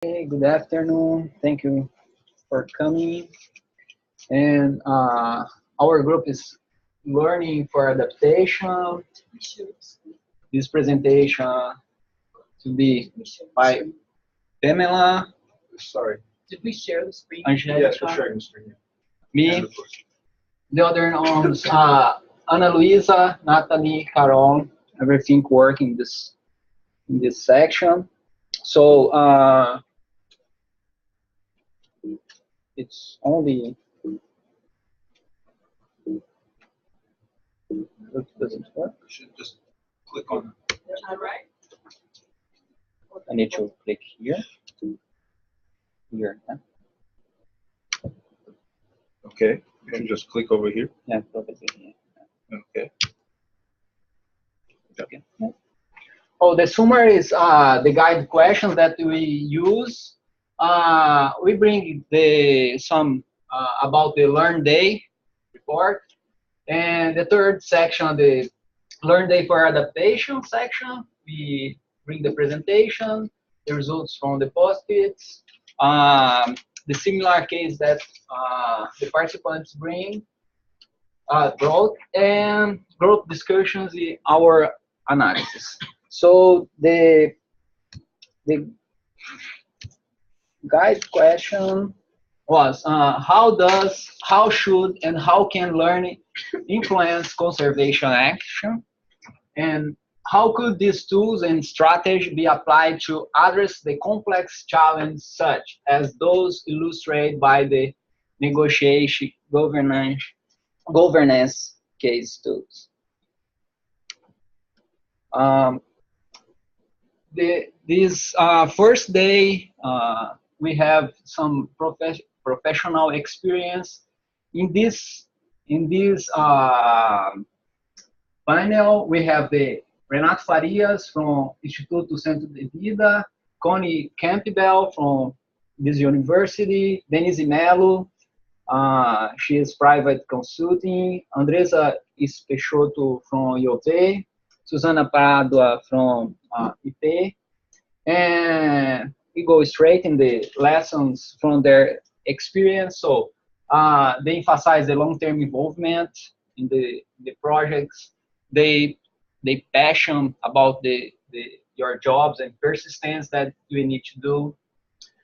Hey, good afternoon. Thank you for coming. And our group is learning for adaptation. This presentation to be by Pamela. Sorry. Did we share the screen? Angelica, Yes, we're sharing the screen. me, the other ones, Ana Luisa, Natalie, Carol, everything working in this section. So it's only. Doesn't work. You should just click on All right. I need to click here. Here. Huh? Okay. You can just click over here. Yeah, probably here. Okay. Okay. Yeah. Oh, the summary is the guide questions that we use. We bring some about the Learn Day report, and the third section, the Learn Day for Adaptation section. We bring the presentation, the results from the post-its, the similar case that the participants brought, and group discussions in our analysis. So the guide question was how should and how can learning influence conservation action, and how could these tools and strategies be applied to address the complex challenges such as those illustrated by the negotiation governance case tools. This first day, we have some professional experience in this panel. We have the Renato Farias from Instituto Centro de Vida, Connie Campbell from this university, Denise Melo, she is private consulting, Andresa Peixoto from IOV, Susana Padua from IP, and we go straight in the lessons from their experience. So they emphasize the long-term involvement in the projects. They passion about your jobs and persistence that we need to do.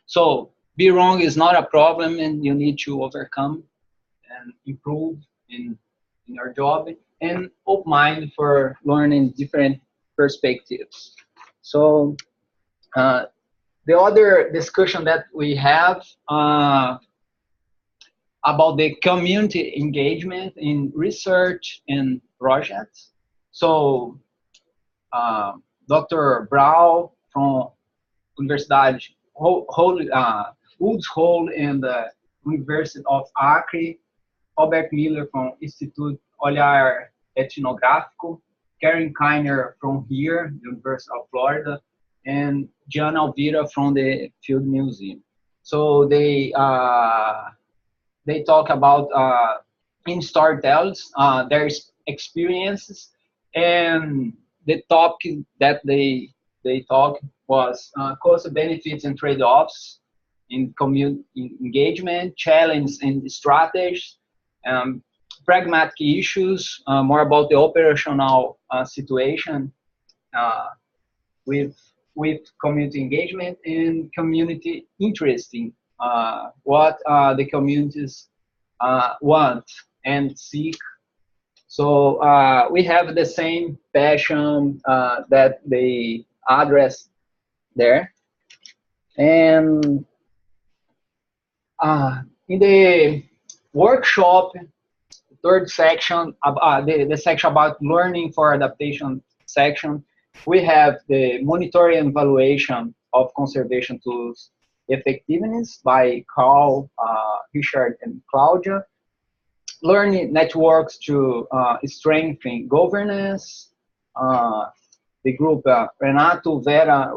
So be wrong is not a problem, and you need to overcome and improve in your job, and open mind for learning different perspectives. So the other discussion that we have about the community engagement in research and projects. So Dr. Brau from Universidade Woods Hole and the University of Acre, Robert Miller from Instituto Olhar Etnográfico, Karen Kiner from here, University of Florida, and Gianna Alvira from the Field Museum. So they talk about in storytellings their experiences, and the topic that they talk was cost benefits and trade-offs in community engagement, challenge and strategies, pragmatic issues, more about the operational situation with community engagement and community interest in what the communities want and seek. So we have the same passion that they address there. And in the workshop, third section, the section about learning for adaptation section, we have the monitoring and evaluation of conservation tools effectiveness by Carl, Richard, and Claudia. Learning networks to strengthen governance. The group Renato, Vera,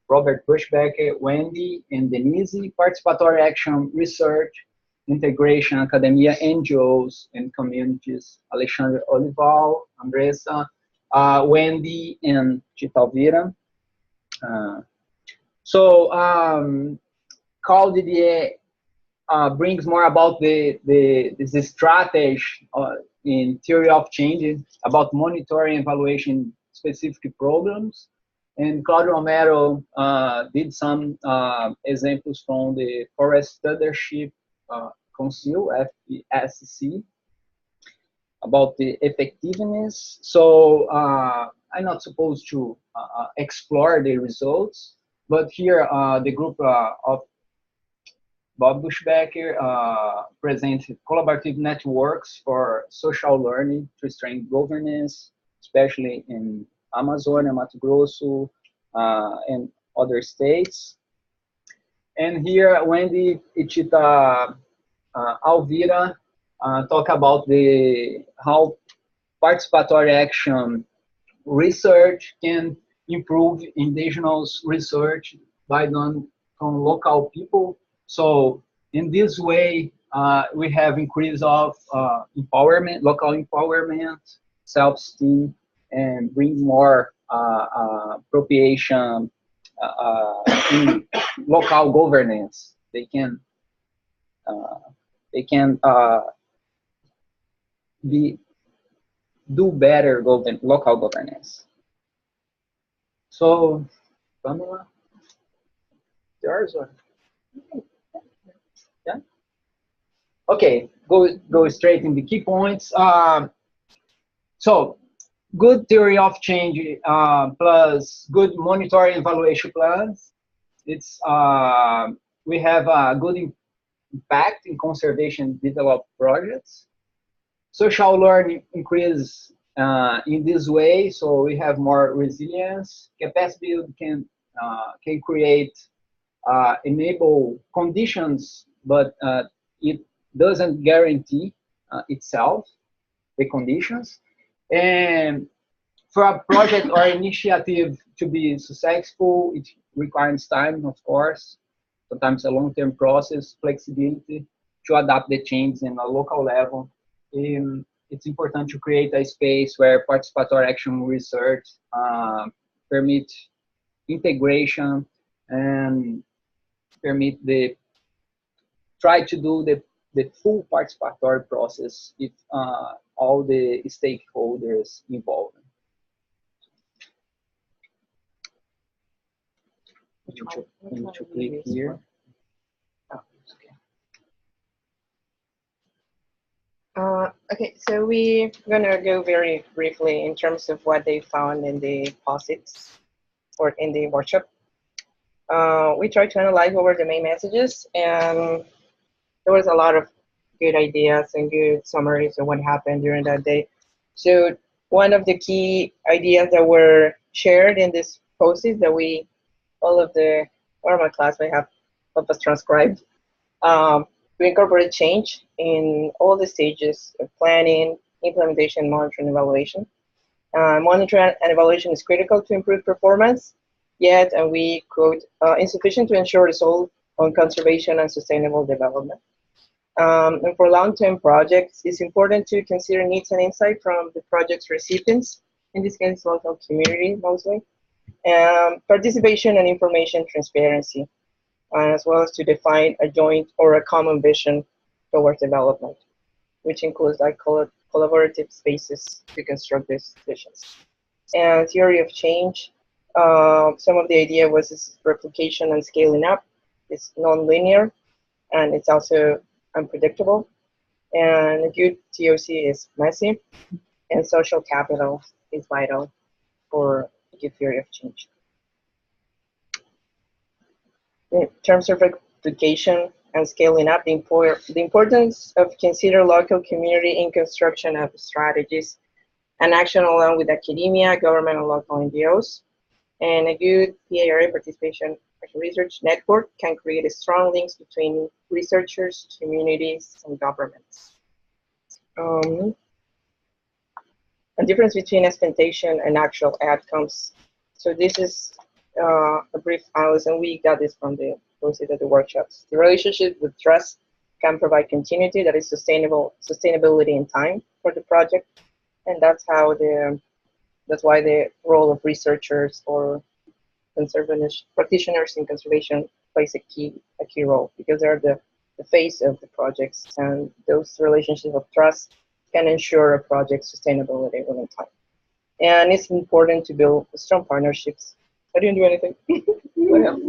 Robert Bushbecker, Wendy, and Denise. Participatory action, research, integration, academia, NGOs, and communities. Alexandre Olival, Andresa, Wendy, and Chita Alvira. So called the brings more about this strategy in theory of change about monitoring and evaluation specific programs. And Claudio Romero did some examples from the Forest Stewardship Council, FSC, about the effectiveness. So I'm not supposed to explore the results, but here the group of Bob Bushbacker presented collaborative networks for social learning to strengthen governance, especially in Amazonia, Mato Grosso, and other states. And here, Wendy Ichita Alvira talk about how participatory action research can improve indigenous research by done from local people. So in this way, we have increase of empowerment, local empowerment, self-esteem, and bring more appropriation in local governance. They can be do better local governance. So, Pamela, yours or? Yeah. Okay, go straight in the key points. So, good theory of change plus good monitoring evaluation plans. It's we have a good impact in conservation developed projects. Social learning increase in this way, so we have more resilience. Capacity build can create enable conditions, but it doesn't guarantee itself the conditions. And for a project or initiative to be successful, it requires time, of course, sometimes a long-term process, flexibility to adapt the change in a local level. It's important to create a space where participatory action research permit integration and permit try to do the full participatory process with all the stakeholders involved. I need to click here. Okay, so we're gonna go very briefly in terms of what they found in the posits or in the workshop. We tried to analyze what were the main messages, and there was a lot of good ideas and good summaries of what happened during that day. So one of the key ideas that were shared in this post-it that all my classmates have helped us transcribe, to incorporate change in all the stages of planning, implementation, monitoring, and evaluation. Monitoring and evaluation is critical to improve performance, yet, and we quote, insufficient to ensure result on conservation and sustainable development. And for long-term projects, it's important to consider needs and insight from the project's recipients, in this case, local community mostly, participation and information transparency, as well as to define a joint or a common vision towards development, which includes like collaborative spaces to construct these visions. And theory of change, some of the idea was this replication and scaling up. It's non-linear, and it's also unpredictable. And a good TOC is messy, and social capital is vital for a good theory of change. In terms of replication and scaling up, the importance of consider local community in construction of strategies and action along with academia, government, and local NGOs. And a good PARA participation research network can create strong links between researchers, communities, and governments. A difference between expectation and actual outcomes. So this is a brief analysis, and we got this from the workshops. The relationship with trust can provide continuity that is sustainability in time for the project, and that's why the role of researchers or practitioners in conservation plays a key role, because they're the face of the projects, and those relationships of trust can ensure a project's sustainability within time. And it's important to build strong partnerships. I didn't do anything. What else?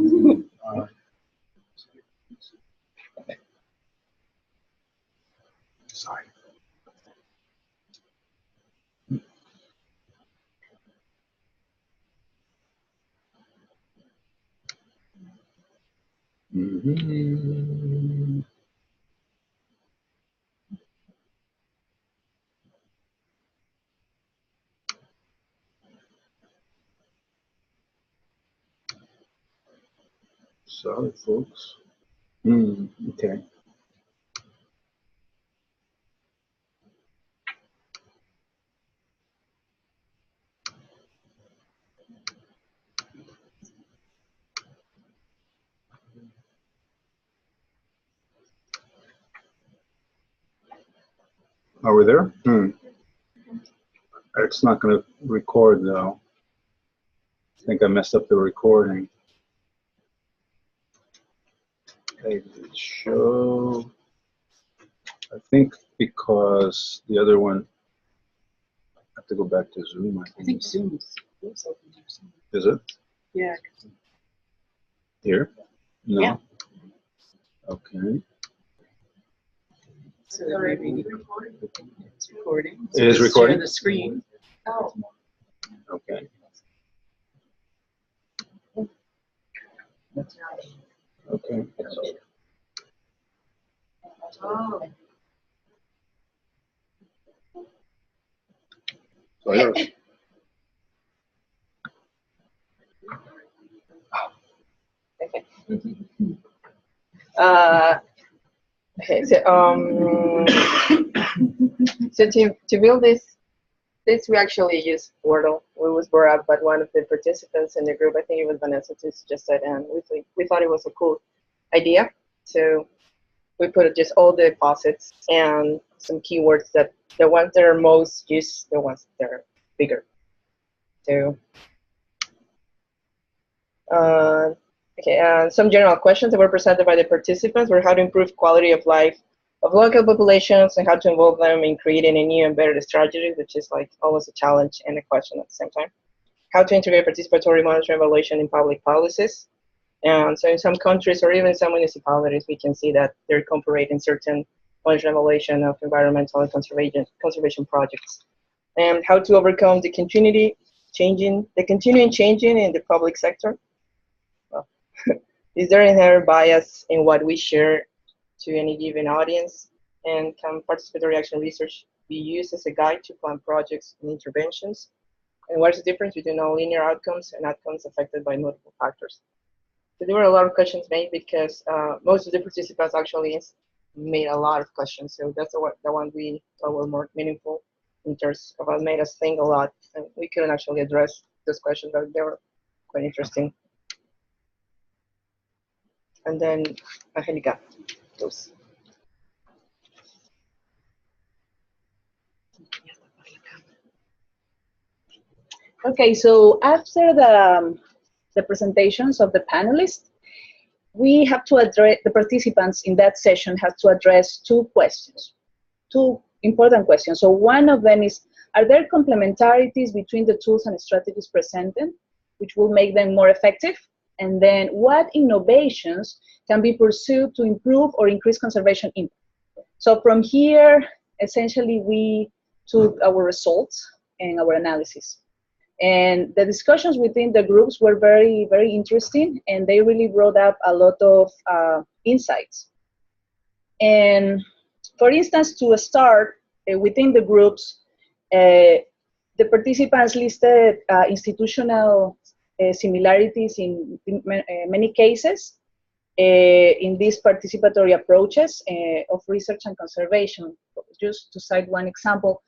Sorry. Mm-hmm. Sorry, folks. Okay. Are we there? It's not going to record though. I think I messed up the recording. Exit show. I think because the other one, I have to go back to Zoom. I think Zoom is open. Is it? Yeah. Here? No. Yeah. Okay. So maybe it's recording. It is Just recording? share the screen. Oh. Okay. Okay. Oh. So yours. Okay. Okay. So to build this we actually use Wordle. It was brought up by one of the participants in the group. I think it was Vanessa who suggested, and we thought it was a cool idea. So we put just all the posits and some keywords, that the ones that are most used, the ones that are bigger. So okay, some general questions that were presented by the participants were how to improve quality of life of local populations and how to involve them in creating a new and better strategy, which is like always a challenge and a question at the same time. How to integrate participatory monitoring evaluation in public policies. And so in some countries or even some municipalities, we can see that they're incorporating certain monitoring evaluation of environmental and conservation projects. And how to overcome the continuing changing in the public sector. Well, is there inherent bias in what we share to any given audience? And can participatory action research be used as a guide to plan projects and interventions? And what is the difference between nonlinear outcomes and outcomes affected by multiple factors? So there were a lot of questions made because most of the participants actually made a lot of questions. So that's the one we thought were more meaningful in terms of what made us think a lot. And we couldn't actually address those questions, but they were quite interesting. And then Angelica goes. Okay, so after the presentations of the panelists, we have to address, the participants in that session have to address two important questions. So one of them is, are there complementarities between the tools and strategies presented, which will make them more effective? And then what innovations can be pursued to improve or increase conservation impact? So from here, essentially, we took our results and our analysis. And the discussions within the groups were very, very interesting, and they really brought up a lot of insights. And for instance, to start within the groups, the participants listed institutional similarities in many cases in these participatory approaches of research and conservation. Just to cite one example,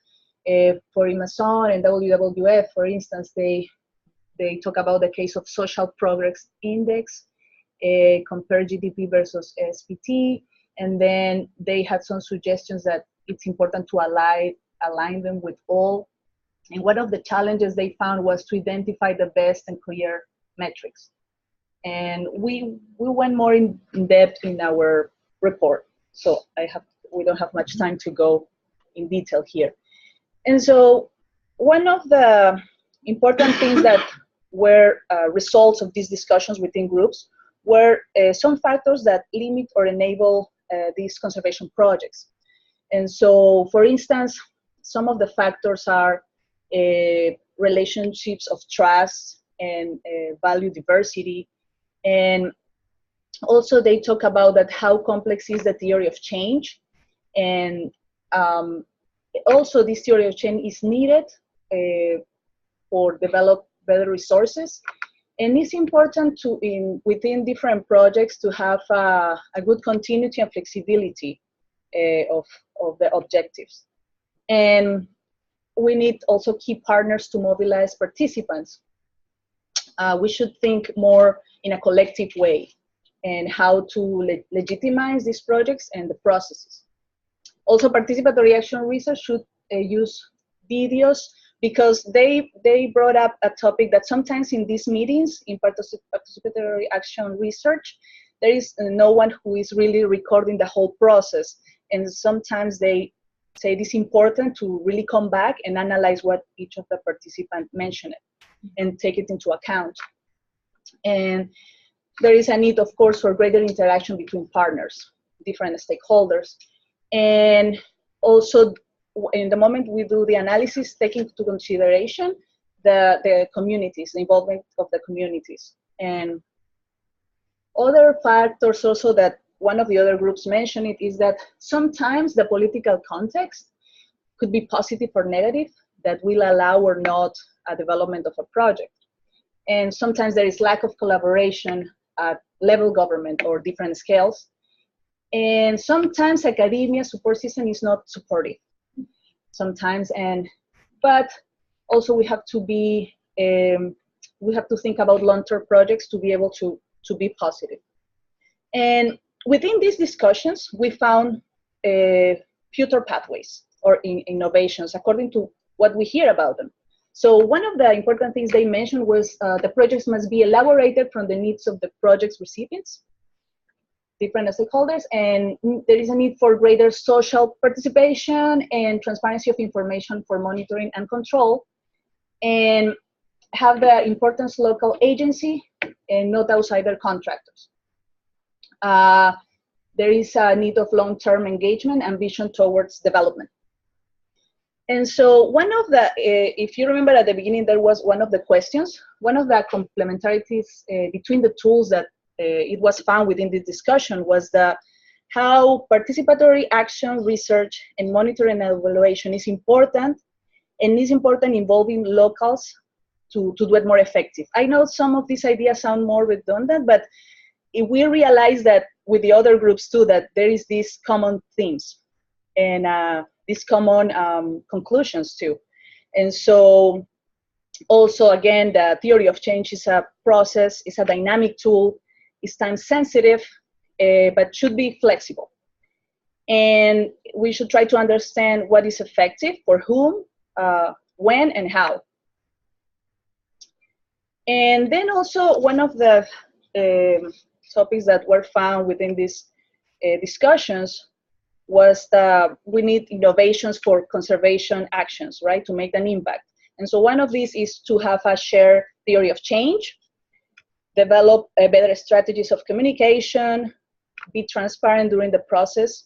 for Amazon and WWF, for instance, they talk about the case of social progress index, compare GDP versus SPT, and then they had some suggestions that it's important to align them with all. And one of the challenges they found was to identify the best and clear metrics. And we went more in depth in our report. So we don't have much time to go in detail here. And so one of the important things that were results of these discussions within groups were some factors that limit or enable these conservation projects. And so, for instance, some of the factors are relationships of trust and value diversity. And also they talk about that how complex is the theory of change. And also this theory of change is needed for develop better resources. And it's important to, within different projects, to have a good continuity and flexibility of the objectives. And we need also key partners to mobilize participants. We should think more in a collective way and how to legitimize these projects and the processes. Also, participatory action research should use videos, because they brought up a topic that sometimes in these meetings, in participatory action research, there is no one who is really recording the whole process. And sometimes they say it is important to really come back and analyze what each of the participants mentioned and take it into account. And there is a need, of course, for greater interaction between partners, different stakeholders. And also, in the moment we do the analysis, taking into consideration the communities, the involvement of the communities. And other factors also that one of the other groups mentioned it is that sometimes the political context could be positive or negative that will allow or not a development of a project. And sometimes there is lack of collaboration at level government or different scales. And sometimes academia support system is not supportive. Sometimes, but also we have to be, we have to think about long-term projects to be able to be positive. And within these discussions, we found future pathways or innovations according to what we hear about them. So one of the important things they mentioned was the projects must be elaborated from the needs of the project's recipients, different stakeholders, and there is a need for greater social participation and transparency of information for monitoring and control, and have the importance local agency and not outsider contractors. There is a need of long-term engagement and vision towards development. And so one of the, if you remember at the beginning, there was one of the questions, one of the complementarities between the tools that it was found within this discussion was how participatory action, research, and monitoring and evaluation is important, and is important involving locals to do it more effective. I know some of these ideas sound more redundant, but if we realize that with the other groups too, that there is these common themes and these common conclusions too. And so also, again, the theory of change is a process, it's a dynamic tool, it's time sensitive, but should be flexible. And we should try to understand what is effective, for whom, when, and how. And then also one of the topics that were found within these discussions was we need innovations for conservation actions, right, to make an impact. And so one of these is to have a shared theory of change, develop better strategies of communication, be transparent during the process,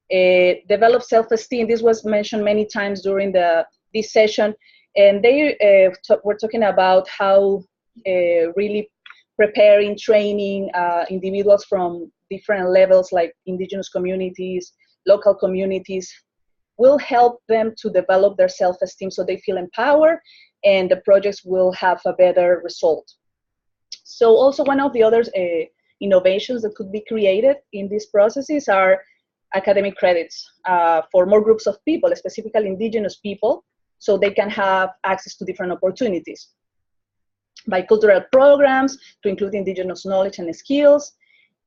develop self-esteem. This was mentioned many times during this session, and they were talking about how really preparing, training individuals from different levels like indigenous communities, local communities, will help them to develop their self-esteem so they feel empowered and the projects will have a better result. So also one of the other innovations that could be created in these processes are academic credits for more groups of people, specifically indigenous people, so they can have access to different opportunities. Bicultural programs to include indigenous knowledge and skills.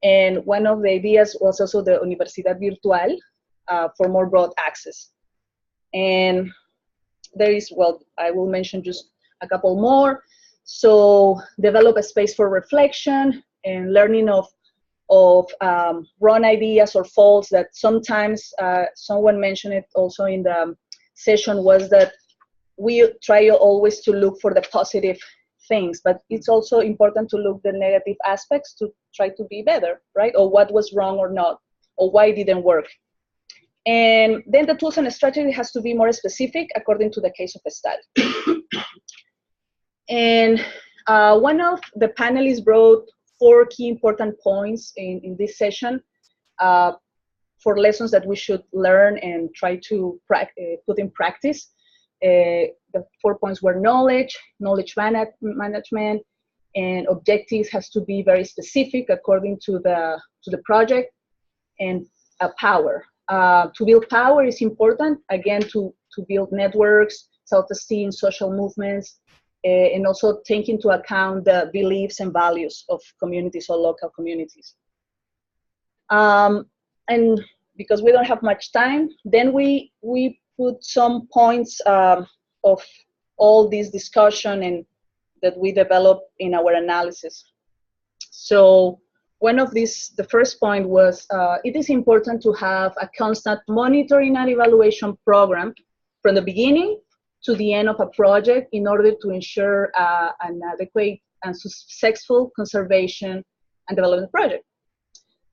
And one of the ideas was also the Universidad Virtual for more broad access. And there is, well, I will mention just a couple more. So develop a space for reflection and learning of wrong ideas or faults that sometimes, someone mentioned it also in the session, was that we try always to look for the positive things, but it's also important to look the negative aspects to try to be better, right? Or what was wrong or not, or why it didn't work. And then the tools and strategy has to be more specific according to the case of a study. And one of the panelists brought 4 key important points in this session for lessons that we should learn and try to put in practice. The 4 points were knowledge management, and objectives has to be very specific according to the project, and power. To build power is important, again, to build networks, self-esteem, social movements, and also take into account the beliefs and values of communities or local communities. And because we don't have much time, then we put some points of all this discussion and that we developed in our analysis. So one of these, the first point was, it is important to have a constant monitoring and evaluation program from the beginning to the end of a project in order to ensure an adequate and successful conservation and development project.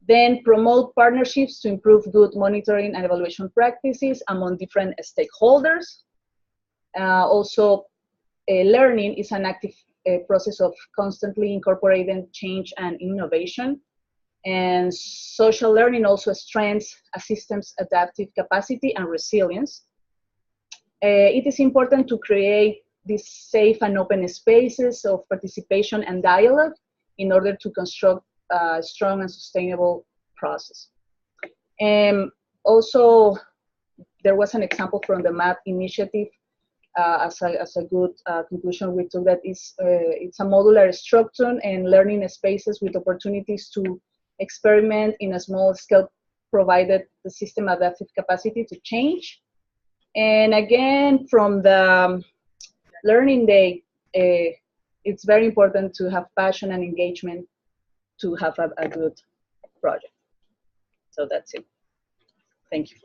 Then promote partnerships to improve good monitoring and evaluation practices among different stakeholders. Also, learning is an active process of constantly incorporating change and innovation. And social learning also strengthens a system's adaptive capacity and resilience. It is important to create these safe and open spaces of participation and dialogue in order to construct a strong and sustainable process. And also, there was an example from the MAP initiative as a good conclusion we took, that it's a modular structure and learning spaces with opportunities to experiment in a small scale, provided the system adaptive capacity to change. And again, from the learning day, it's very important to have passion and engagement to have a good project. So that's it. Thank you.